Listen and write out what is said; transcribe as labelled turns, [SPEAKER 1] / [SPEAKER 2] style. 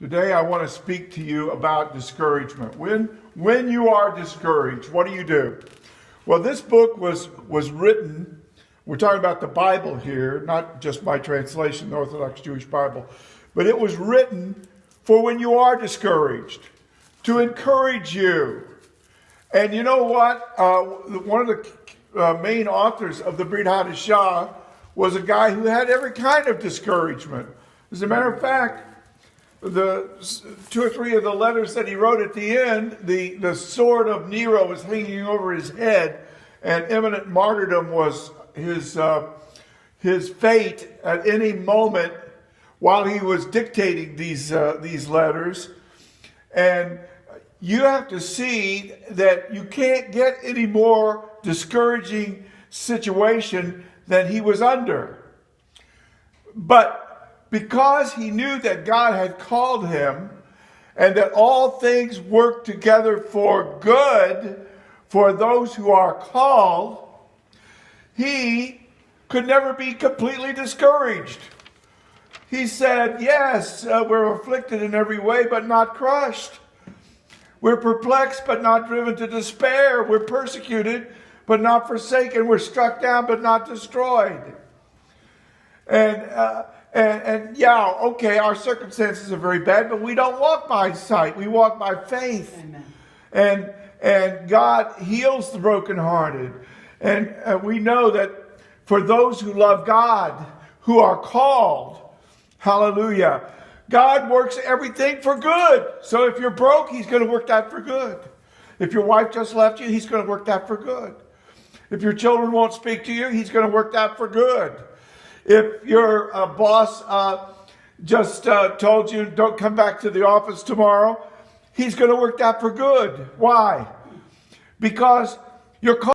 [SPEAKER 1] Today I want to speak to you about discouragement. When you are discouraged, what do? Well, this book was written, we're talking about the Bible here, not just my translation, the Orthodox Jewish Bible, but it was written for when you are discouraged, to encourage you. And you know what? One of the main authors of the Brit Hadashah was a guy who had every kind of discouragement. As a matter of fact, the 2 or 3 of the letters that he wrote at the end, the sword of Nero was hanging over his head, and imminent martyrdom was his fate at any moment while he was dictating these letters. And you have to see that you can't get any more discouraging situation than he was under. But because he knew that God had called him and that all things work together for good for those who are called, he could never be completely discouraged. He said, yes, we're afflicted in every way, but not crushed. We're perplexed, but not driven to despair. We're persecuted, but not forsaken. We're struck down, but not destroyed. And yeah, okay, our circumstances are very bad, but we don't walk by sight. We walk by faith. Amen. And God heals the brokenhearted. And we know that for those who love God, who are called, hallelujah, God works everything for good. So if you're broke, he's going to work that for good. If your wife just left you, he's going to work that for good. If your children won't speak to you, he's going to work that for good. If your boss just told you, don't come back to the office tomorrow, he's going to work that for good. Why? Because you're called.